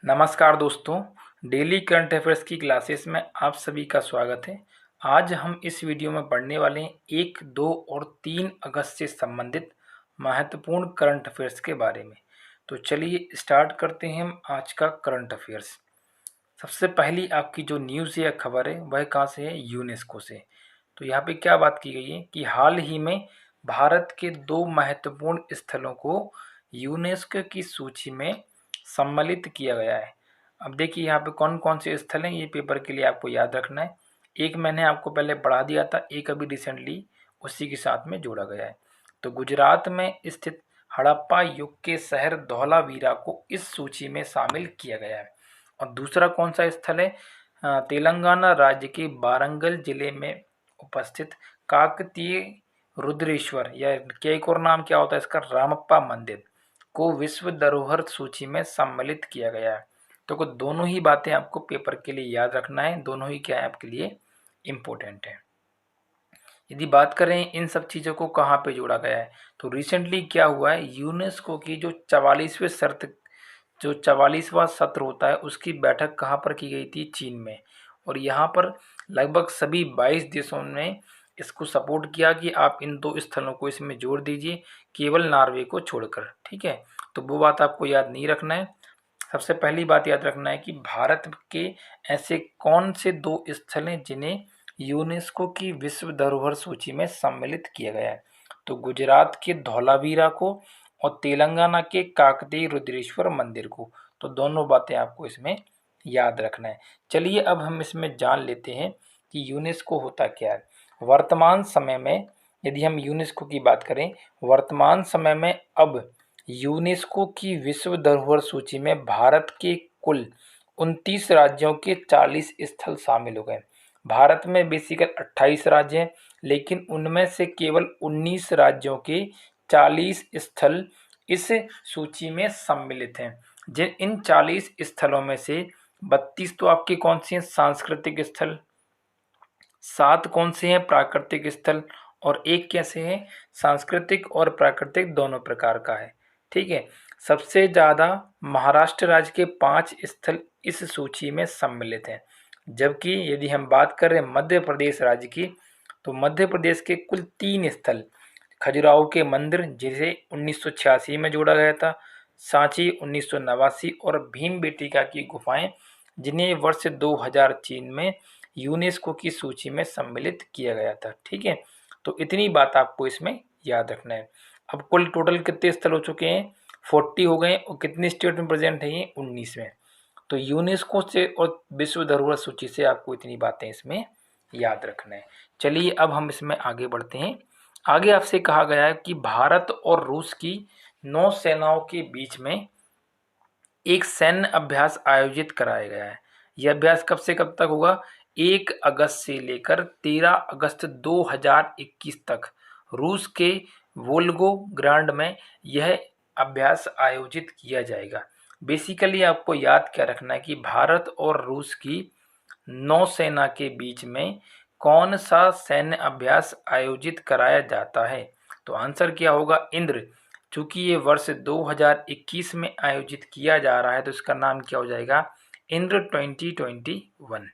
नमस्कार दोस्तों, daily current affairs की क्लासेस में आप सभी का स्वागत है। आज हम इस वीडियो में पढ़ने वाले हैं 1, 2 और 3 अगस्त से संबंधित महत्वपूर्ण करंट अफेयर्स के बारे में। तो चलिए स्टार्ट करते हैं हम आज का करंट अफेयर्स। सबसे पहली आपकी जो न्यूज़ या खबर है वह कहाँ से है? यूनेस्को से। तो यहाँ पे क्या बात की गई है कि हाल ही में भारत के 2 महत्वपूर्ण स्थलों को यूनेस्को की सूची में सम्मिलित किया गया है। अब देखिए यहाँ पे कौन कौन से स्थल हैं, ये पेपर के लिए आपको याद रखना है। एक मैंने आपको पहले पढ़ा दिया था, एक अभी रिसेंटली उसी के साथ में जोड़ा गया है। तो गुजरात में स्थित हड़प्पा युग के शहर धौलावीरा को इस सूची में शामिल किया गया है। और दूसरा कौन सा स्थल है? तेलंगाना राज्य के वारंगल जिले में उपस्थित काकतीय रुद्रेश्वर या क्या एक और नाम क्या होता है इसका, रामप्पा मंदिर को विश्व धरोहर सूची में सम्मिलित किया गया है। तो दोनों ही बातें आपको पेपर के लिए याद रखना है, दोनों ही क्या है आपके लिए इम्पोर्टेंट है। यदि बात करें इन सब चीज़ों को कहाँ पे जोड़ा गया है, तो रिसेंटली क्या हुआ है, यूनेस्को की जो 44वां सत्र होता है उसकी बैठक कहाँ पर की गई थी? चीन में। और यहाँ पर लगभग सभी 22 देशों ने इसको सपोर्ट किया कि आप इन 2 स्थलों को इसमें जोड़ दीजिए, केवल नॉर्वे को छोड़कर। ठीक है, तो वो बात आपको याद नहीं रखना है। सबसे पहली बात याद रखना है कि भारत के ऐसे कौन से 2 स्थल हैं जिन्हें यूनेस्को की विश्व धरोहर सूची में सम्मिलित किया गया है। तो गुजरात के धौलावीरा को और तेलंगाना के काकतीय रुद्रेश्वर मंदिर को। तो दोनों बातें आपको इसमें याद रखना है। चलिए अब हम इसमें जान लेते हैं कि यूनेस्को होता क्या है। वर्तमान समय में यदि हम यूनेस्को की बात करें, वर्तमान समय में अब यूनेस्को की विश्व धरोहर सूची में भारत के कुल 29 राज्यों के 40 स्थल शामिल हो गए। भारत में बेसिकल 28 राज्य हैं, लेकिन उनमें से केवल 19 राज्यों के 40 स्थल इस सूची में सम्मिलित हैं। जिन इन 40 स्थलों में से 32 तो आपके कौन से हैं? सांस्कृतिक स्थल, 7 कौन से हैं? प्राकृतिक स्थल, और एक कैसे है? सांस्कृतिक और प्राकृतिक दोनों प्रकार का है। ठीक है, सबसे ज़्यादा महाराष्ट्र राज्य के 5 स्थल इस सूची में सम्मिलित हैं। जबकि यदि हम बात करें मध्य प्रदेश राज्य की, तो मध्य प्रदेश के कुल 3 स्थल, खजुराहो के मंदिर जिसे 1986 में जोड़ा गया था, सांची 1989 और भीमबेटका की गुफाएं जिन्हें वर्ष 2003 में यूनेस्को की सूची में सम्मिलित किया गया था। ठीक है, तो इतनी बात आपको इसमें याद रखना है। अब कुल टोटल कितने स्थल हो चुके हैं? 40 हो गए। और कितनी स्टेट में प्रेजेंट है ये? 19 में। तो यूनेस्को से और विश्व धरोहर सूची से आपको इतनी बातें इसमें याद रखना है। चलिए अब हम इसमें आगे बढ़ते हैं। आगे आपसे कहा गया है कि भारत और रूस की नौसेनाओं के बीच में एक सैन्य अभ्यास आयोजित कराया गया है। यह अभ्यास कब से कब तक होगा? 1 अगस्त से लेकर 13 अगस्त 2021 तक रूस के वोल्गोग्राड में यह अभ्यास आयोजित किया जाएगा। बेसिकली आपको याद क्या रखना है कि भारत और रूस की नौसेना के बीच में कौन सा सैन्य अभ्यास आयोजित कराया जाता है? तो आंसर क्या होगा? इंद्र। चूंकि ये वर्ष 2021 में आयोजित किया जा रहा है तो इसका नाम क्या हो जाएगा? इंद्र 2021।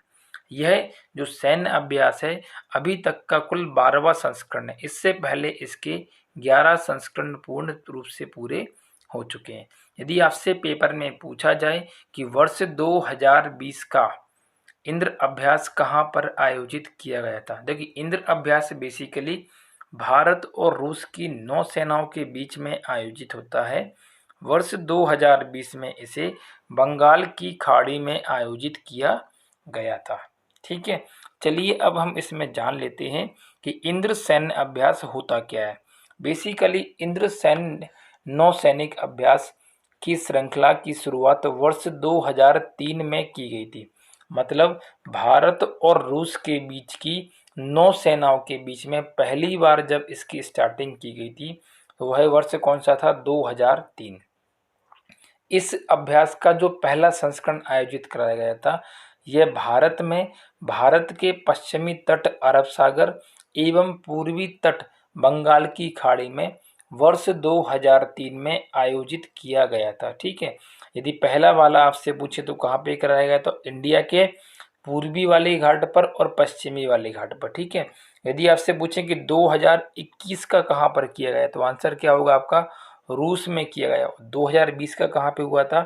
यह जो सैन्य अभ्यास है अभी तक का कुल 12वां संस्करण है। इससे पहले इसके 11 संस्करण पूर्ण रूप से पूरे हो चुके हैं। यदि आपसे पेपर में पूछा जाए कि वर्ष 2020 का इंद्र अभ्यास कहाँ पर आयोजित किया गया था, देखिए इंद्र अभ्यास बेसिकली भारत और रूस की नौसेनाओं के बीच में आयोजित होता है। वर्ष 2020 में इसे बंगाल की खाड़ी में आयोजित किया गया था। ठीक है, चलिए अब हम इसमें जान लेते हैं कि इंद्र सैन्य अभ्यास होता क्या है। बेसिकली इंद्र सैन्य नौसैनिक अभ्यास की श्रृंखला की शुरुआत वर्ष 2003 में की गई थी। मतलब भारत और रूस के बीच की नौसेनाओं के बीच में पहली बार जब इसकी स्टार्टिंग की गई थी तो वह वर्ष कौन सा था? 2003। इस अभ्यास का जो पहला संस्करण आयोजित कराया गया था यह भारत में भारत के पश्चिमी तट अरब सागर एवं पूर्वी तट बंगाल की खाड़ी में वर्ष 2003 में आयोजित किया गया था। ठीक है, यदि पहला वाला आपसे पूछे तो कहाँ पे कराया गया, तो इंडिया के पूर्वी वाले घाट पर और पश्चिमी वाले घाट पर। ठीक है, यदि आपसे पूछें कि 2021 का कहाँ पर किया गया, तो आंसर क्या होगा आपका, रूस में किया गया। 2020 का कहाँ पे हुआ था,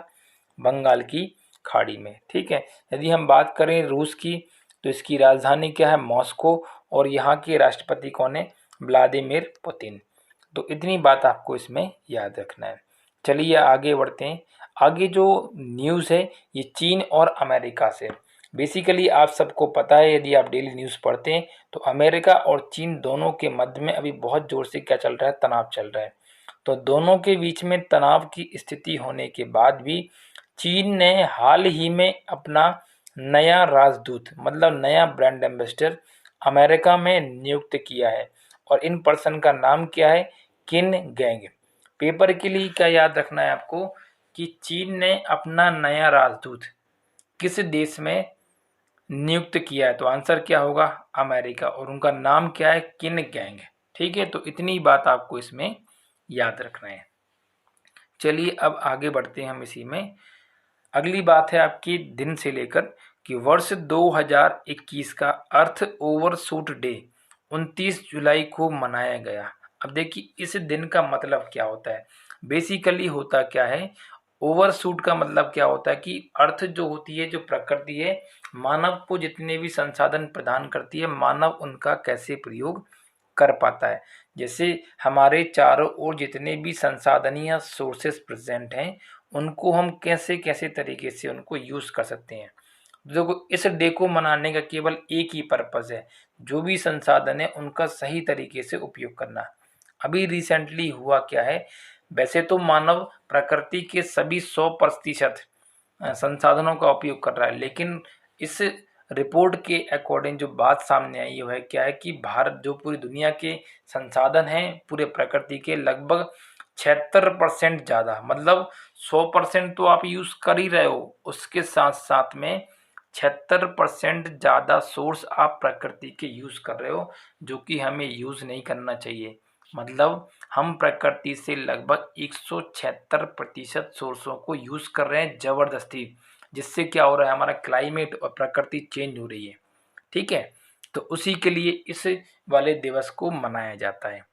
बंगाल की खाड़ी में। ठीक है, यदि हम बात करें रूस की, तो इसकी राजधानी क्या है, मॉस्को, और यहाँ के राष्ट्रपति कौन है, व्लादिमीर पुतिन। तो इतनी बात आपको इसमें याद रखना है। चलिए आगे बढ़ते हैं। आगे जो न्यूज़ है ये चीन और अमेरिका से। बेसिकली आप सबको पता है, यदि आप डेली न्यूज़ पढ़ते हैं, तो अमेरिका और चीन दोनों के मध्य में अभी बहुत ज़ोर से क्या चल रहा है, तनाव चल रहा है। तो दोनों के बीच में तनाव की स्थिति होने के बाद भी चीन ने हाल ही में अपना नया राजदूत, मतलब नया ब्रांड एम्बेसडर अमेरिका में नियुक्त किया है, और इन पर्सन का नाम क्या है, किन गैंग। पेपर के लिए क्या याद रखना है आपको, कि चीन ने अपना नया राजदूत किस देश में नियुक्त किया है, तो आंसर क्या होगा, अमेरिका, और उनका नाम क्या है, किन गैंग। ठीक है, तो इतनी बात आपको इसमें याद रखना है। चलिए अब आगे बढ़ते हैं हम इसी में। अगली बात है आपकी दिन से लेकर, कि वर्ष 2021 का अर्थ ओवरशूट डे 29 जुलाई को मनाया गया। अब देखिए इस दिन का मतलब क्या होता है, बेसिकली होता क्या है, ओवरशूट का मतलब क्या होता है कि अर्थ जो होती है, जो प्रकृति है, मानव को जितने भी संसाधन प्रदान करती है, मानव उनका कैसे प्रयोग कर पाता है। जैसे हमारे चारों ओर जितने भी संसाधनीय सोर्सेस प्रेजेंट हैं, उनको हम कैसे कैसे तरीके से उनको यूज़ कर सकते हैं। देखो इस डे को मनाने का केवल एक ही पर्पज़ है, जो भी संसाधन है उनका सही तरीके से उपयोग करना। अभी रिसेंटली हुआ क्या है, वैसे तो मानव प्रकृति के सभी 100% संसाधनों का उपयोग कर रहा है, लेकिन इस रिपोर्ट के अकॉर्डिंग जो बात सामने आई वो है क्या है, कि भारत जो पूरी दुनिया के संसाधन हैं पूरे प्रकृति के, लगभग 76% ज़्यादा, मतलब 100% तो आप यूज़ कर ही रहे हो, उसके साथ साथ में 76% ज़्यादा सोर्स आप प्रकृति के यूज़ कर रहे हो, जो कि हमें यूज़ नहीं करना चाहिए। मतलब हम प्रकृति से लगभग 176% सोर्सों को यूज़ कर रहे हैं ज़बरदस्ती, जिससे क्या हो रहा है, हमारा क्लाइमेट और प्रकृति चेंज हो रही है। ठीक है, तो उसी के लिए इस वाले दिवस को मनाया जाता है।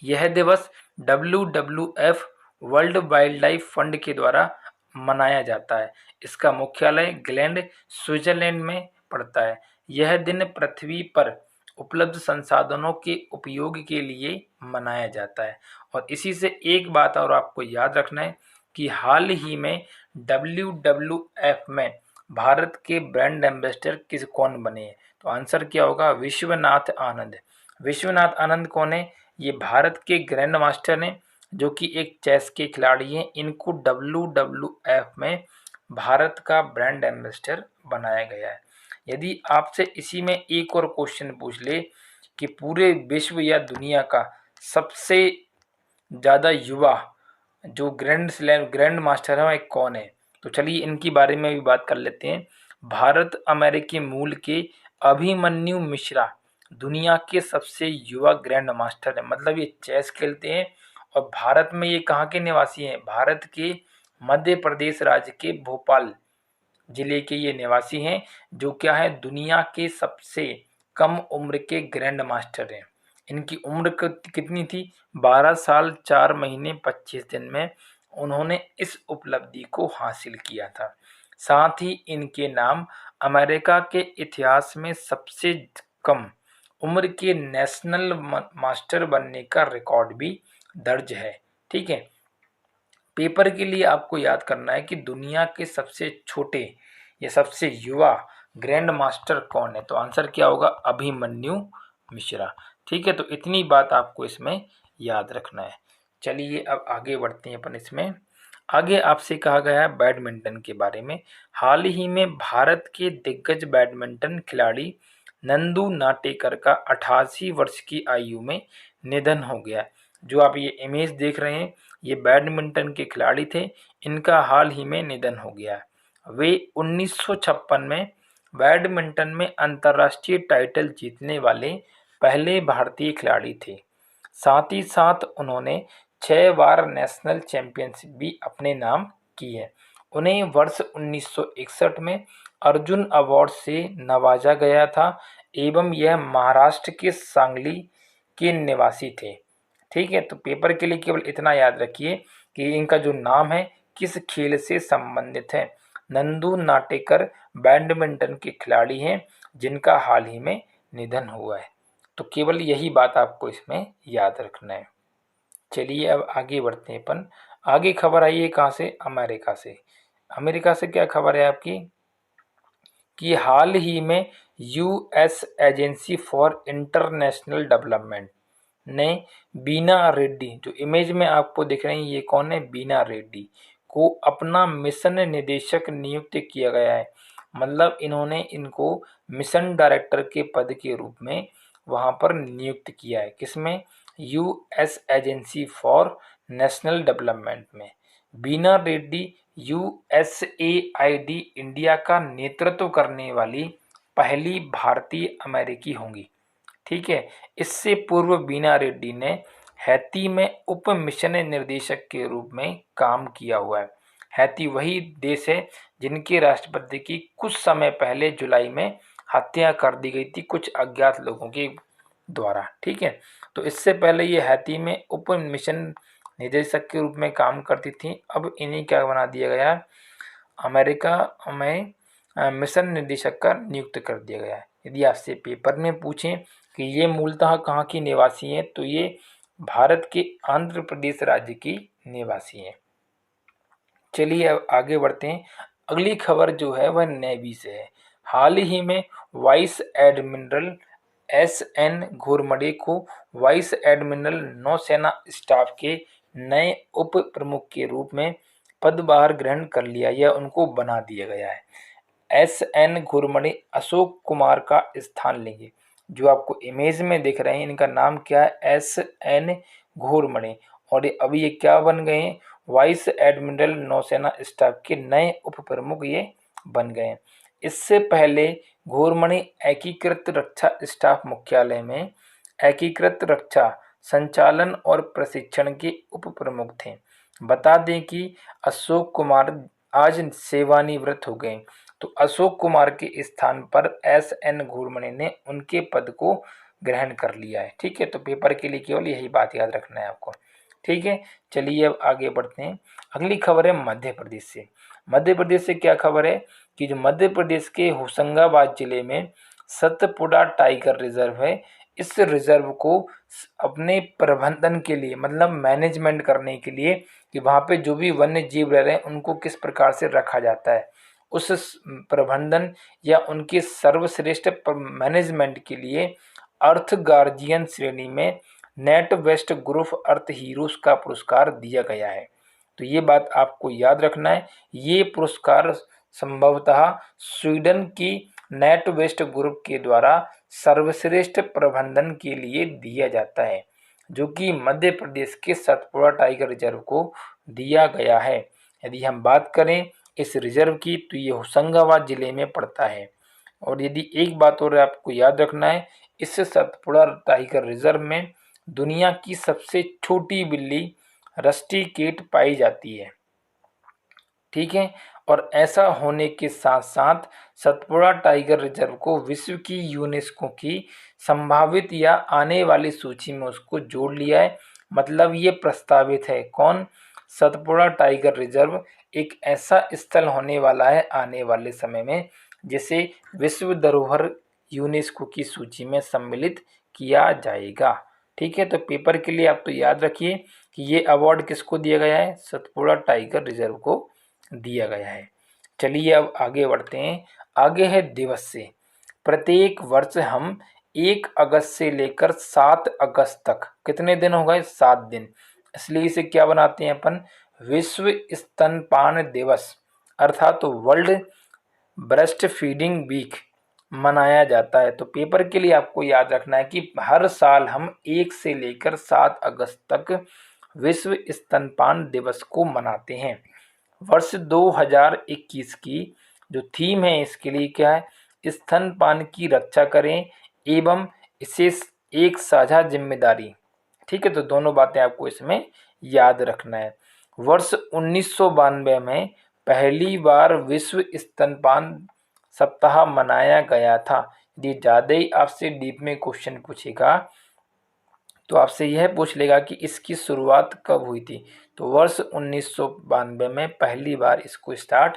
यह दिवस WWF world wild life fund के द्वारा मनाया जाता है। इसका मुख्यालय ग्लैंड स्विट्जरलैंड में पड़ता है। यह दिन पृथ्वी पर उपलब्ध संसाधनों के उपयोग के लिए मनाया जाता है। और इसी से एक बात और आपको याद रखना है, कि हाल ही में WWF में भारत के ब्रांड एम्बेसडर कौन बने हैं, तो आंसर क्या होगा, विश्वनाथ आनंद। विश्वनाथ आनंद कौन है, ये भारत के ग्रैंड मास्टर हैं, जो कि एक चेस के खिलाड़ी हैं। इनको WWF में भारत का ब्रांड एम्बेसडर बनाया गया है। यदि आपसे इसी में एक और क्वेश्चन पूछ ले, कि पूरे विश्व या दुनिया का सबसे ज़्यादा युवा जो ग्रैंड मास्टर है, वह कौन है, तो चलिए इनके बारे में भी बात कर लेते हैं। भारत अमेरिकी मूल के अभिमन्यु मिश्रा दुनिया के सबसे युवा ग्रैंड मास्टर है, मतलब ये चेस खेलते हैं। और भारत में ये कहाँ के निवासी हैं, भारत के मध्य प्रदेश राज्य के भोपाल जिले के ये निवासी हैं, जो क्या है, दुनिया के सबसे कम उम्र के ग्रैंड मास्टर हैं। इनकी उम्र कितनी थी, 12 साल 4 महीने 25 दिन में उन्होंने इस उपलब्धि को हासिल किया था। साथ ही इनके नाम अमेरिका के इतिहास में सबसे कम उम्र के नेशनल मास्टर बनने का रिकॉर्ड भी दर्ज है। ठीक है, पेपर के लिए आपको याद करना है कि दुनिया के सबसे छोटे या सबसे युवा ग्रैंड मास्टर कौन है, तो आंसर क्या होगा, अभिमन्यु मिश्रा। ठीक है, तो इतनी बात आपको इसमें याद रखना है। चलिए अब आगे बढ़ते हैं अपन इसमें। आगे आपसे कहा गया है बैडमिंटन के बारे में। हाल ही में भारत के दिग्गज बैडमिंटन खिलाड़ी नंदू नाटेकर का 88 वर्ष की आयु में निधन हो गया। जो आप ये इमेज देख रहे हैं, ये बैडमिंटन के खिलाड़ी थे, इनका हाल ही में निधन हो गया। वे 1956 में बैडमिंटन में अंतर्राष्ट्रीय टाइटल जीतने वाले पहले भारतीय खिलाड़ी थे। साथ ही साथ उन्होंने 6 बार नेशनल चैंपियनशिप भी अपने नाम की है। उन्हें वर्ष 1961 में अर्जुन अवार्ड से नवाजा गया था एवं यह महाराष्ट्र के सांगली के निवासी थे। ठीक है, तो पेपर के लिए केवल इतना याद रखिए कि इनका जो नाम है किस खेल से संबंधित है। नंदू नाटेकर बैडमिंटन के खिलाड़ी हैं जिनका हाल ही में निधन हुआ है। तो केवल यही बात आपको इसमें याद रखना है। चलिए अब आगे बढ़ते हैं अपन। आगे खबर आई है कहाँ से? अमेरिका से। अमेरिका से क्या खबर है आपकी कि हाल ही में US agency for international development ने बीना रेड्डी, जो इमेज में आपको दिख रही है ये कौन है? बीना रेड्डी को अपना मिशन निदेशक नियुक्त किया गया है। मतलब इन्होंने इनको मिशन डायरेक्टर के पद के रूप में वहां पर नियुक्त किया है। किसमें? US agency for national development में। बीना रेड्डी यूएसएआईडी इंडिया का नेतृत्व करने वाली पहली भारतीय अमेरिकी होंगी। ठीक है, इससे पूर्व बीना रेड्डी ने हैती में उप मिशन निर्देशक के रूप में काम किया हुआ है। हैती वही देश है जिनके राष्ट्रपति की कुछ समय पहले जुलाई में हत्या कर दी गई थी कुछ अज्ञात लोगों के द्वारा। ठीक है, तो इससे पहले ये हैती में उप मिशन निदेशक के रूप में काम करती थी। अब इन्हें क्या बना दिया गया? अमेरिका में मिशन निदेशक का नियुक्त कर दिया गया है। यदि आपसे पेपर में पूछें कि ये मूलतः कहाँ की निवासी हैं, तो ये भारत के आंध्र प्रदेश राज्य की निवासी हैं। चलिए अब आगे बढ़ते हैं। अगली खबर जो है वह नेवी से है। हाल ही में वाइस एडमिरल एस.एन. घोरमडे को वाइस एडमिरल नौसेना स्टाफ के नए उप प्रमुख के रूप में पदभार ग्रहण कर लिया या उनको बना दिया गया है। एस.एन. घोरमडे अशोक कुमार का स्थान लेंगे। जो आपको इमेज में दिख रहे हैं इनका नाम क्या है? एस.एन. घोरमडे। और अभी ये क्या बन गए हैं? वाइस एडमिरल नौसेना स्टाफ के नए उप प्रमुख ये बन गए हैं। इससे पहले घोरमडे एकीकृत रक्षा स्टाफ मुख्यालय में एकीकृत रक्षा संचालन और प्रशिक्षण के उप प्रमुख थे। बता दें कि अशोक कुमार आज सेवानिवृत्त हो गए, तो अशोक कुमार के स्थान पर एस.एन. घोरमडे ने उनके पद को ग्रहण कर लिया है। ठीक है, तो पेपर के लिए केवल यही बात याद रखना है आपको। ठीक है, चलिए अब आगे बढ़ते हैं। अगली खबर है मध्य प्रदेश से। मध्य प्रदेश से क्या खबर है कि जो मध्य प्रदेश के होशंगाबाद जिले में सतपुड़ा टाइगर रिजर्व है, इस रिजर्व को अपने प्रबंधन के लिए मतलब मैनेजमेंट करने के लिए कि वहाँ पे जो भी वन्य जीव रह रहे हैं उनको किस प्रकार से रखा जाता है, उस प्रबंधन या उनके सर्वश्रेष्ठ मैनेजमेंट के लिए अर्थ गार्जियन श्रेणी में नेट वेस्ट ग्रुप अर्थ हीरोज का पुरस्कार दिया गया है। तो ये बात आपको याद रखना है। ये पुरस्कार संभवतः स्वीडन की नेट वेस्ट ग्रुप के द्वारा सर्वश्रेष्ठ प्रबंधन के लिए दिया जाता है, जो कि मध्य प्रदेश के सतपुड़ा टाइगर रिजर्व को दिया गया है। यदि हम बात करें इस रिजर्व की तो ये होशंगाबाद जिले में पड़ता है। और यदि एक बात और आपको याद रखना है, इस सतपुड़ा टाइगर रिजर्व में दुनिया की सबसे छोटी बिल्ली रस्टी केट पाई जाती है। ठीक है, और ऐसा होने के साथ साथ सतपुड़ा टाइगर रिजर्व को विश्व की यूनेस्को की संभावित या आने वाली सूची में उसको जोड़ लिया है। मतलब ये प्रस्तावित है कौन? सतपुड़ा टाइगर रिजर्व एक ऐसा स्थल होने वाला है आने वाले समय में जिसे विश्व धरोहर यूनेस्को की सूची में सम्मिलित किया जाएगा। ठीक है, तो पेपर के लिए आप तो याद रखिए कि ये अवार्ड किसको दिया गया है? सतपुड़ा टाइगर रिजर्व को दिया गया है। चलिए अब आगे बढ़ते हैं। आगे है दिवस से। प्रत्येक वर्ष हम 1 अगस्त से लेकर 7 अगस्त तक कितने दिन हो गए? 7 दिन। इसलिए इसे क्या बनाते हैं अपन? विश्व स्तनपान दिवस अर्थात तो वर्ल्ड ब्रेस्ट फीडिंग वीक मनाया जाता है। तो पेपर के लिए आपको याद रखना है कि हर साल हम 1 से लेकर 7 अगस्त तक विश्व स्तनपान दिवस को मनाते हैं। वर्ष 2021 की जो थीम है इसके लिए क्या है? स्तनपान की रक्षा करें एवं इसे एक साझा जिम्मेदारी। ठीक है, तो दोनों बातें आपको इसमें याद रखना है। वर्ष 1992 में पहली बार विश्व स्तनपान सप्ताह मनाया गया था। यदि ज़्यादा ही आपसे डीप में क्वेश्चन पूछेगा तो आपसे यह पूछ लेगा कि इसकी शुरुआत कब हुई थी। तो वर्ष 1992 में पहली बार इसको स्टार्ट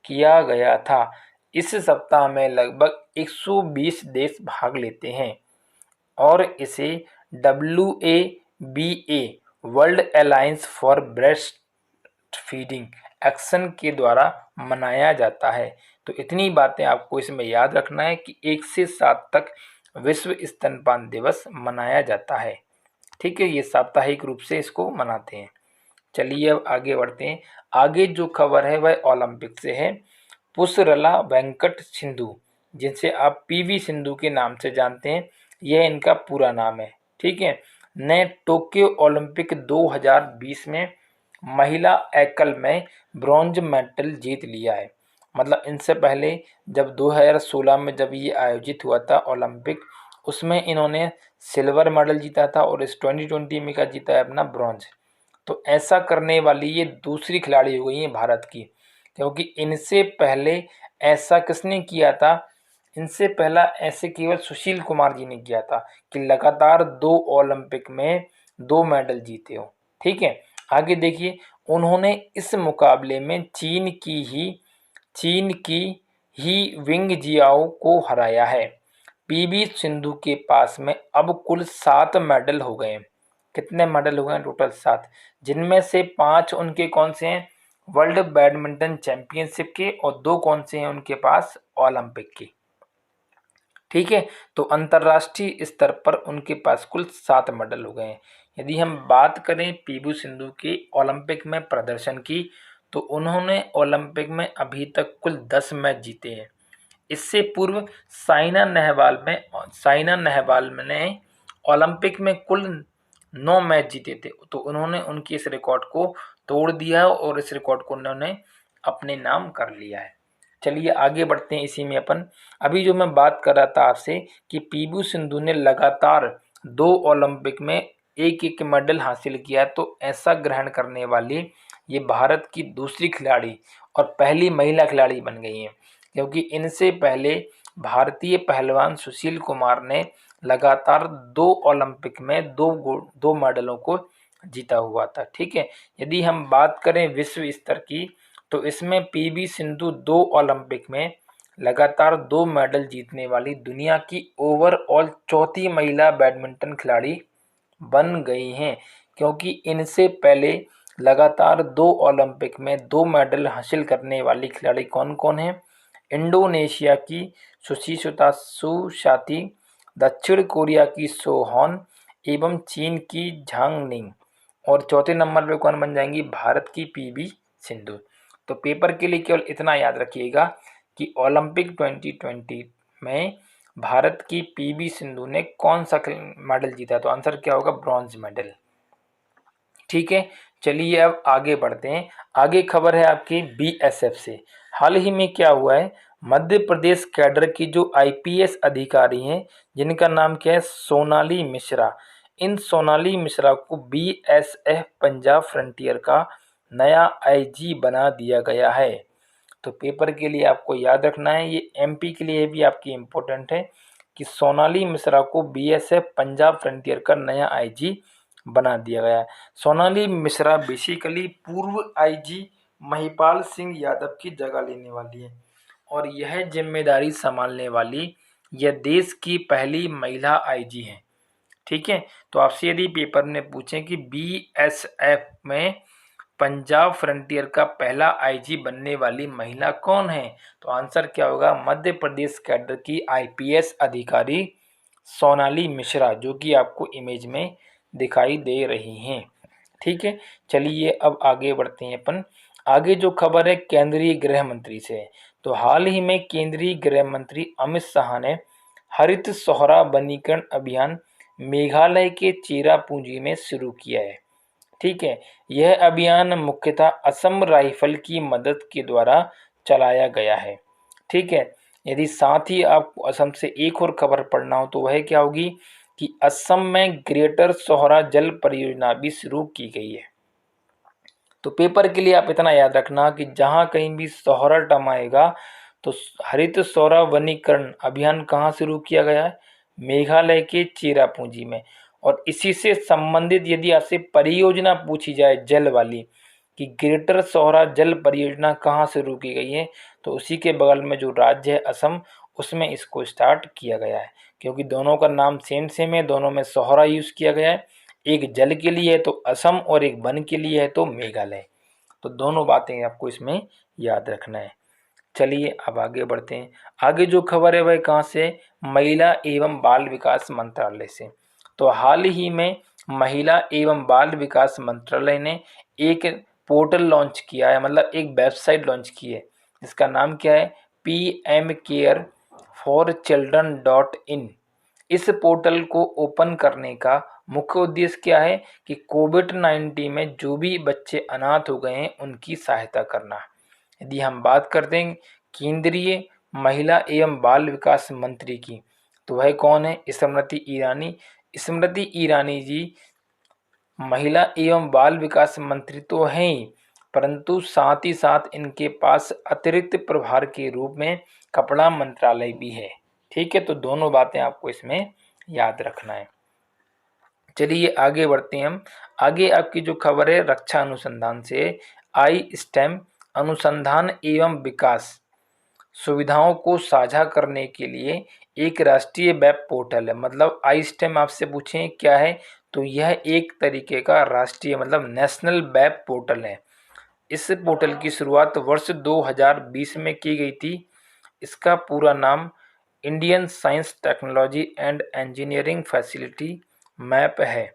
किया गया था। इस सप्ताह में लगभग 120 देश भाग लेते हैं और इसे WABA world alliance for breast feeding action के द्वारा मनाया जाता है। तो इतनी बातें आपको इसमें याद रखना है कि 1 से 7 तक विश्व स्तनपान दिवस मनाया जाता है। ठीक है, ये साप्ताहिक रूप से इसको मनाते हैं। चलिए अब आगे बढ़ते हैं। आगे जो खबर है वह ओलंपिक से है। पुसरला वेंकट सिंधु, जिनसे आप PV सिंधु के नाम से जानते हैं, यह इनका पूरा नाम है। ठीक है, ने टोक्यो ओलंपिक 2020 में महिला एकल में ब्रॉन्ज मेडल जीत लिया है। मतलब इनसे पहले जब 2016 में जब ये आयोजित हुआ था ओलंपिक, उसमें इन्होंने सिल्वर मेडल जीता था और इस 2020 में का जीता है अपना ब्रॉन्ज। तो ऐसा करने वाली ये दूसरी खिलाड़ी हो गई है भारत की, क्योंकि इनसे पहले ऐसा किसने किया था, इनसे पहला ऐसे केवल सुशील कुमार जी ने किया था कि लगातार 2 ओलंपिक में 2 मेडल जीते हो। ठीक है, आगे देखिए, उन्होंने इस मुकाबले में चीन की ही विंग जियाओ को हराया है। PV सिंधु के पास में अब कुल 7 मेडल हो गए हैं। कितने मेडल हो गए हैं? टोटल 7, जिनमें से 5 उनके कौन से हैं? वर्ल्ड बैडमिंटन चैंपियनशिप के, और 2 कौन से हैं उनके पास? ओलंपिक के। ठीक है, तो अंतर्राष्ट्रीय स्तर पर उनके पास कुल 7 मेडल हो गए हैं। यदि हम बात करें PV सिंधु के ओलंपिक में प्रदर्शन की, तो उन्होंने ओलंपिक में अभी तक कुल 10 मैच जीते हैं। इससे पूर्व साइना नेहवाल ने ओलंपिक में कुल 9 मैच जीते थे। तो उन्होंने उनके इस रिकॉर्ड को तोड़ दिया और इस रिकॉर्ड को उन्होंने अपने नाम कर लिया है। चलिए आगे बढ़ते हैं इसी में अपन। अभी जो मैं बात कर रहा था आपसे कि PV सिंधु ने लगातार 2 ओलंपिक में एक एक मेडल हासिल किया, तो ऐसा ग्रहण करने वाली ये भारत की दूसरी खिलाड़ी और पहली महिला खिलाड़ी बन गई हैं, क्योंकि इनसे पहले भारतीय पहलवान सुशील कुमार ने लगातार 2 ओलंपिक में दो मेडलों को जीता हुआ था। ठीक है, यदि हम बात करें विश्व स्तर की, तो इसमें PV सिंधु 2 ओलंपिक में लगातार 2 मेडल जीतने वाली दुनिया की ओवरऑल चौथी महिला बैडमिंटन खिलाड़ी बन गई हैं, क्योंकि इनसे पहले लगातार 2 ओलंपिक में 2 मेडल हासिल करने वाली खिलाड़ी कौन कौन हैं? इंडोनेशिया की सुचित्रा सुसाती, दक्षिण कोरिया की सोहन एवं चीन की झांग निंग, और चौथे नंबर पे कौन बन जाएंगी? भारत की PV सिंधु। तो पेपर के लिए केवल इतना याद रखिएगा कि ओलंपिक 2020 में भारत की PV सिंधु ने कौन सा मेडल जीता? तो आंसर क्या होगा? Bronze medal. ठीक है, चलिए अब आगे बढ़ते हैं। आगे खबर है आपकी BSF से। हाल ही में क्या हुआ है, मध्य प्रदेश कैडर की जो IPS अधिकारी हैं, जिनका नाम क्या है? सोनाली मिश्रा। इन सोनाली मिश्रा को BSF पंजाब फ्रंटियर का नया IG बना दिया गया है। तो पेपर के लिए आपको याद रखना है, ये MP के लिए भी आपकी इम्पोर्टेंट है कि सोनाली मिश्रा को BSF पंजाब फ्रंटियर का नया IG बना दिया गया है। सोनाली मिश्रा बेसिकली पूर्व IG महिपाल सिंह यादव की जगह लेने वाली है और यह जिम्मेदारी संभालने वाली यह देश की पहली महिला IG है। ठीक है, तो आपसे यदि पेपर में पूछें कि BSF में पंजाब फ्रंटियर का पहला IG बनने वाली महिला कौन है, तो आंसर क्या होगा? मध्य प्रदेश कैडर की IPS अधिकारी सोनाली मिश्रा, जो कि आपको इमेज में दिखाई दे रही हैं। ठीक है, चलिए अब आगे बढ़ते हैं अपन। आगे जो खबर है केंद्रीय गृह मंत्री से। तो हाल ही में केंद्रीय गृह मंत्री अमित शाह ने हरित शहरा वनीकरण अभियान मेघालय के चेरापूंजी में शुरू किया है। ठीक है, यह अभियान मुख्यतः असम राइफल की मदद के द्वारा चलाया गया है। ठीक है, यदि साथ ही आपको असम से एक और खबर पढ़ना हो तो वह क्या होगी कि असम में ग्रेटर सोहरा जल परियोजना भी शुरू की गई है। तो पेपर के लिए आप इतना याद रखना कि जहां कहीं भी सोहरा टर्म आएगा तो हरित सौरा वनीकरण अभियान कहाँ शुरू किया गया है, मेघालय के चेरापूंजी में। और इसी से संबंधित यदि आपसे परियोजना पूछी जाए जल वाली कि ग्रेटर सोहरा जल परियोजना कहाँ शुरू की गई है, तो उसी के बगल में जो राज्य है असम, उसमें इसको स्टार्ट किया गया है। क्योंकि दोनों का नाम सेम सेम है, दोनों में सोहरा यूज किया गया है, एक जल के लिए है तो असम और एक वन के लिए है तो मेघालय। तो दोनों बातें आपको इसमें याद रखना है। चलिए अब आगे बढ़ते हैं। आगे जो खबर है वह कहाँ से, महिला एवं बाल विकास मंत्रालय से। तो हाल ही में महिला एवं बाल विकास मंत्रालय ने एक पोर्टल लॉन्च किया है, मतलब एक वेबसाइट लॉन्च की है जिसका नाम क्या है, pmcareforchildren.in। इस पोर्टल को ओपन करने का मुख्य उद्देश्य क्या है कि कोविड-19 में जो भी बच्चे अनाथ हो गए हैं उनकी सहायता करना। यदि हम बात करते हैं केंद्रीय महिला एवं बाल विकास मंत्री की, तो वह कौन है, स्मृति ईरानी। स्मृति ईरानी जी महिला एवं बाल विकास मंत्री तो हैं ही, परंतु साथ ही साथ इनके पास अतिरिक्त प्रभार के रूप में कपड़ा मंत्रालय भी है। ठीक है, तो दोनों बातें आपको इसमें याद रखना है। चलिए आगे बढ़ते हैं हम। आगे आपकी जो खबर है रक्षा अनुसंधान से, आई स्टेम अनुसंधान एवं विकास सुविधाओं को साझा करने के लिए एक राष्ट्रीय वेब पोर्टल है। मतलब आई स्टेम आपसे पूछें क्या है, तो यह एक तरीके का राष्ट्रीय मतलब नेशनल वेब पोर्टल है। इस पोर्टल की शुरुआत वर्ष 2020 में की गई थी। इसका पूरा नाम Indian science technology and engineering facility map है।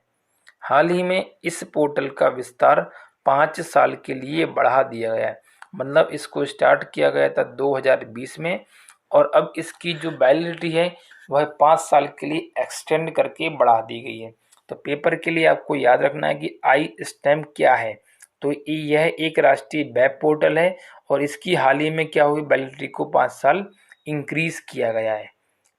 हाल ही में इस पोर्टल का विस्तार 5 साल के लिए बढ़ा दिया गया है। मतलब इसको स्टार्ट किया गया था 2020 में और अब इसकी जो वैलिडिटी है वह 5 साल के लिए एक्सटेंड करके बढ़ा दी गई है। तो पेपर के लिए आपको याद रखना है कि आई स्टेम क्या है। तो यह एक राष्ट्रीय वेब पोर्टल है और इसकी हाल ही में क्या हुई, वैलिडिटी को 5 साल इंक्रीज किया गया है।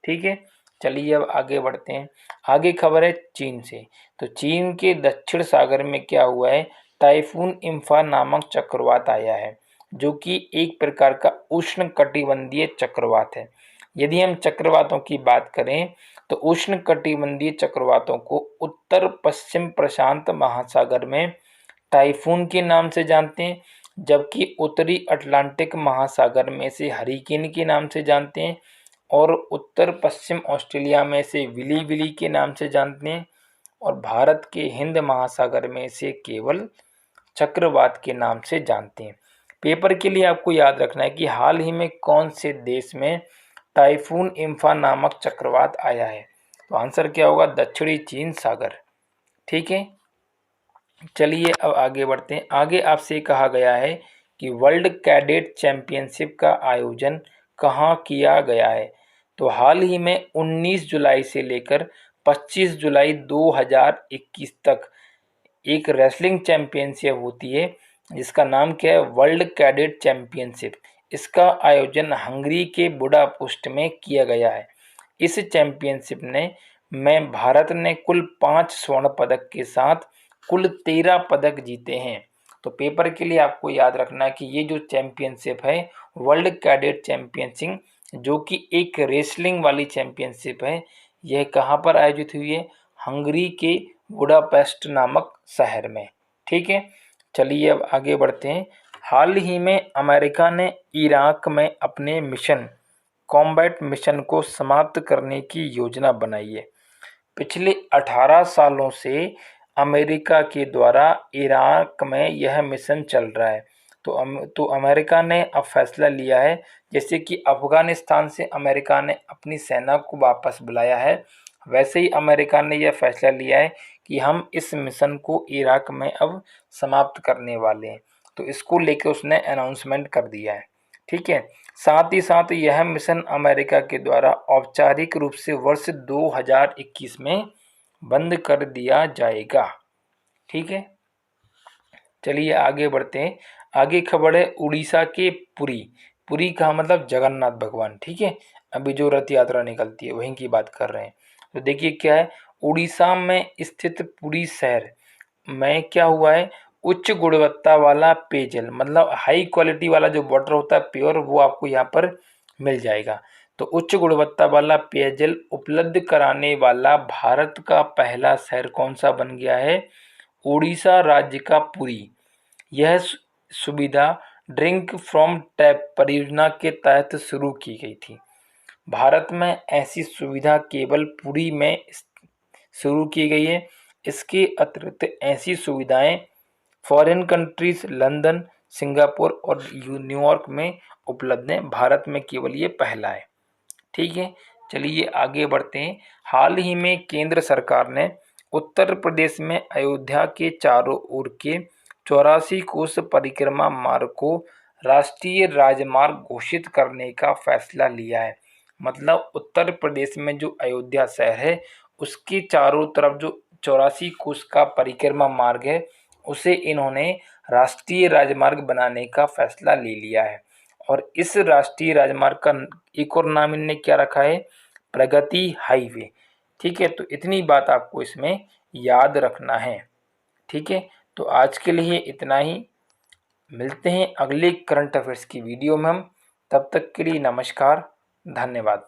ठीक है, चलिए अब आगे बढ़ते हैं। आगे खबर है चीन से। तो चीन के दक्षिण सागर में क्या हुआ है, टाइफून इम्फा नामक चक्रवात आया है जो कि एक प्रकार का उष्ण कटिबंधीय चक्रवात है। यदि हम चक्रवातों की बात करें तो उष्ण कटिबंधीय चक्रवातों को उत्तर पश्चिम प्रशांत महासागर में टाइफून के नाम से जानते हैं, जबकि उत्तरी अटलांटिक महासागर में से हरिकेन के नाम से जानते हैं और उत्तर पश्चिम ऑस्ट्रेलिया में से विली विली के नाम से जानते हैं और भारत के हिंद महासागर में से केवल चक्रवात के नाम से जानते हैं। पेपर के लिए आपको याद रखना है कि हाल ही में कौन से देश में टाइफून इम्फा नामक चक्रवात आया है, तो आंसर क्या होगा, दक्षिणी चीन सागर। ठीक है, चलिए अब आगे बढ़ते हैं। आगे आपसे कहा गया है कि वर्ल्ड कैडेट चैंपियनशिप का आयोजन कहाँ किया गया है। तो हाल ही में 19 जुलाई से लेकर 25 जुलाई 2021 तक एक रेसलिंग चैंपियनशिप होती है जिसका नाम क्या है, वर्ल्ड कैडेट चैंपियनशिप। इसका आयोजन हंगरी के बुडापेस्ट में किया गया है। इस चैंपियनशिप में भारत ने कुल 5 स्वर्ण पदक के साथ कुल 13 पदक जीते हैं। तो पेपर के लिए आपको याद रखना है कि ये जो चैंपियनशिप है वर्ल्ड कैडेट चैंपियनशिप, जो कि एक रेसलिंग वाली चैंपियनशिप है, यह कहाँ पर आयोजित हुई है, हंगरी के बुडापेस्ट नामक शहर में। ठीक है, चलिए अब आगे बढ़ते हैं। हाल ही में अमेरिका ने इराक में अपने मिशन कॉम्बैट मिशन को समाप्त करने की योजना बनाई है। पिछले 18 सालों से अमेरिका के द्वारा इराक में यह मिशन चल रहा है। तो अमेरिका ने अब फैसला लिया है, जैसे कि अफगानिस्तान से अमेरिका ने अपनी सेना को वापस बुलाया है, वैसे ही अमेरिका ने यह फैसला लिया है कि हम इस मिशन को इराक में अब समाप्त करने वाले हैं। तो इसको लेकर उसने अनाउंसमेंट कर दिया है। ठीक है, साथ ही साथ यह मिशन अमेरिका के द्वारा औपचारिक रूप से वर्ष 2021 में बंद कर दिया जाएगा। ठीक है, चलिए आगे बढ़ते हैं। आगे खबर है उड़ीसा के पुरी। पुरी का मतलब जगन्नाथ भगवान। ठीक है, अभी जो रथ यात्रा निकलती है वहीं की बात कर रहे हैं। तो देखिए क्या है, उड़ीसा में स्थित पुरी शहर में क्या हुआ है, उच्च गुणवत्ता वाला पेयजल, मतलब हाई क्वालिटी वाला जो वाटर होता है प्योर, वो आपको यहाँ पर मिल जाएगा। तो उच्च गुणवत्ता वाला पेयजल उपलब्ध कराने वाला भारत का पहला शहर कौन सा बन गया है, उड़ीसा राज्य का पुरी। यह सुविधा ड्रिंक फ्रॉम टैप परियोजना के तहत शुरू की गई थी। भारत में ऐसी सुविधा केवल पुरी में शुरू की गई है। इसके अतिरिक्त ऐसी सुविधाएं फॉरेन कंट्रीज लंदन, सिंगापुर और न्यूयॉर्क में उपलब्ध हैं। भारत में केवल ये पहला है। ठीक है, चलिए आगे बढ़ते हैं। हाल ही में केंद्र सरकार ने उत्तर प्रदेश में अयोध्या के चारों ओर के 84 कोस परिक्रमा मार्ग को राष्ट्रीय राजमार्ग घोषित करने का फैसला लिया है। मतलब उत्तर प्रदेश में जो अयोध्या शहर है उसके चारों तरफ जो 84 कोस का परिक्रमा मार्ग है उसे इन्होंने राष्ट्रीय राजमार्ग बनाने का फैसला ले लिया है। और इस राष्ट्रीय राजमार्ग का एक और नाम इनने क्या रखा है, प्रगति हाईवे। ठीक है, तो इतनी बात आपको इसमें याद रखना है। ठीक है, तो आज के लिए इतना ही। मिलते हैं अगले करंट अफेयर्स की वीडियो में हम। तब तक के लिए नमस्कार, धन्यवाद।